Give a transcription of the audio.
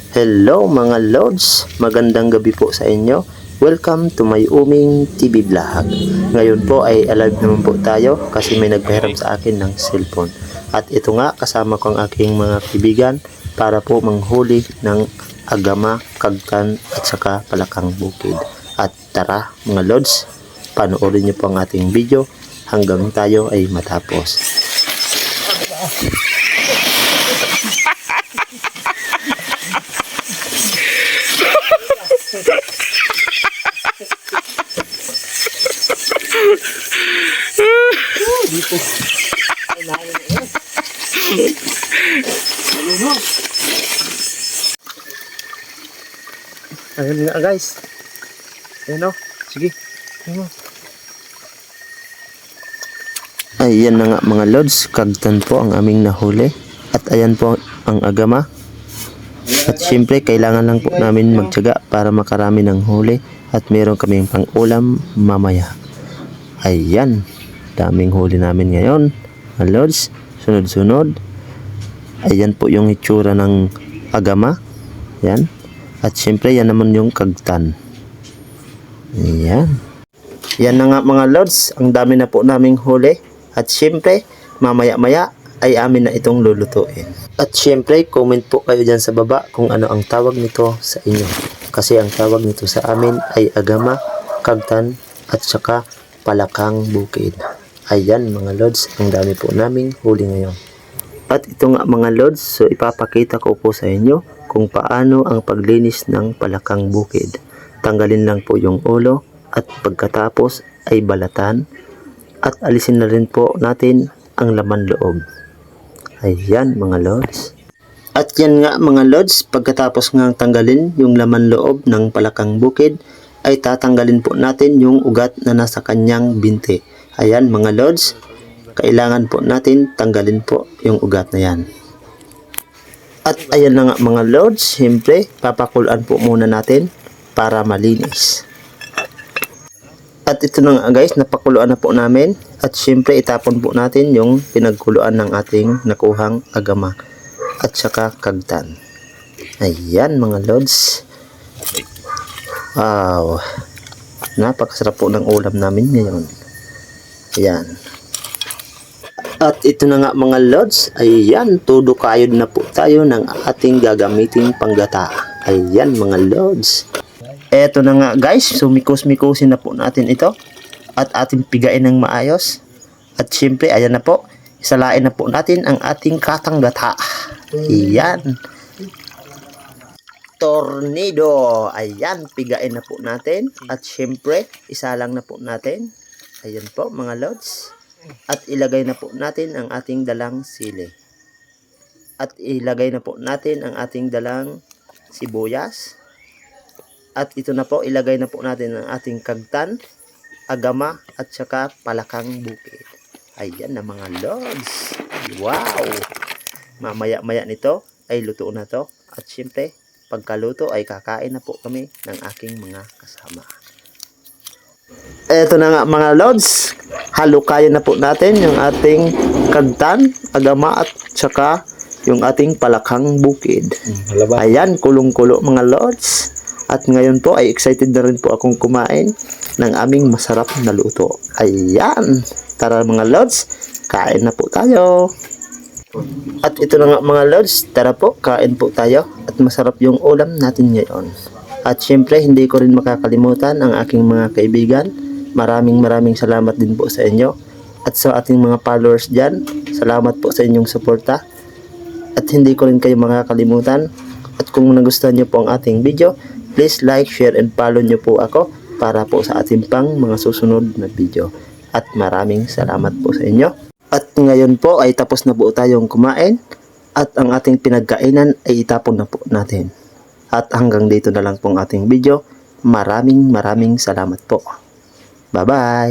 Hello mga Lods, magandang gabi po sa inyo. Welcome to my Uming TV Vlog. Ngayon po ay alive naman po tayo kasi may nagpahiram sa akin ng cellphone. At ito nga, kasama ko ang aking mga kaibigan para po manghuli ng agama, kagtan at saka palakang bukid. At tara mga Lods, panoorin niyo po ang ating video hanggang tayo ay matapos. Dito. Ayun nga guys. Ayun o. Sige. Ayan na nga mga Lods. Kagtan po ang aming nahuli. At ayan po ang agama. At syempre kailangan lang po namin magtiyaga para makarami ng huli. At meron kaming pang-ulam mamaya. Ayan. Daming huli namin ngayon. Mga Lods. Sunod-sunod. Ayan po yung itsura ng agama. Ayan. At syempre yan naman yung kagtan. Ayan. Yan na nga mga Lods. Ang dami na po naming huli. At syempre mamaya-maya ay amin na itong lulutuin. At syempre comment po kayo dyan sa baba kung ano ang tawag nito sa inyo. Kasi ang tawag nito sa amin ay agama, kagtan at saka palakang bukid. Ayan mga Lods, ang dami po naming huli ngayon. At ito nga mga Lods, so ipapakita ko po sa inyo kung paano ang paglinis ng palakang bukid. Tanggalin lang po yung ulo at pagkatapos ay balatan at alisin na rin po natin ang laman loob. Ayan mga Lods. At yan nga mga Lods, pagkatapos nga tanggalin yung laman loob ng palakang bukid, ay tatanggalin po natin yung ugat na nasa kanyang binti. Ayan mga Lods, kailangan po natin tanggalin po yung ugat na yan. At ayan na nga mga Lods, siyempre papakulan po muna natin para malinis. At ito na nga guys, napakuluan na po namin. At siyempre itapon po natin yung pinagkuluan ng ating nakuhang agama at saka kagtan. Ayan mga Lods. Wow, napakasarap po ng ulam namin ngayon. Ayan. At ito na nga mga Lods, ayan, todo kayod na po tayo ng ating gagamiting panggata. Ayan mga Lods. Eto na nga guys, sumikos-mikosin na po natin ito at ating pigain ng maayos. At syempre, ayan na po, isalain na po natin ang ating katanggata. Ayan. Tornado. Ayan, pigain na po natin. At syempre, isalang na po natin. Ayan po mga Lods. At ilagay na po natin ang ating dalang sili. At ilagay na po natin ang ating dalang sibuyas. At ito na po, ilagay na po natin ang ating kagtan, agama, at saka palakang bukid. Ayan na mga Lods. Wow! Mamaya-maya nito ay luto na to. At syempre, pagkaluto ay kakain na po kami ng aking mga kasama. Eto na nga mga Lods, halukayan na po natin yung ating kagtan, agama at saka yung ating palakang bukid. Ayan, kulong-kulo mga Lods. At ngayon po ay excited na rin po akong kumain ng aming masarap na luto. Ayan, tara mga Lods, kain na po tayo. At ito na nga mga Lods, tara po, kain po tayo. At masarap yung ulam natin ngayon. At syempre, hindi ko rin makakalimutan ang aking mga kaibigan. Maraming salamat din po sa inyo. At sa ating mga followers dyan, salamat po sa inyong suporta. At hindi ko rin kayo makakalimutan. At kung nagustuhan nyo po ang ating video, please like, share, and follow nyo po ako para po sa ating pang mga susunod na video. At maraming salamat po sa inyo. At ngayon po ay tapos na po tayong kumain. At ang ating pinagkainan ay itapon na po natin. At hanggang dito na lang pong ating video. Maraming salamat po. Bye-bye!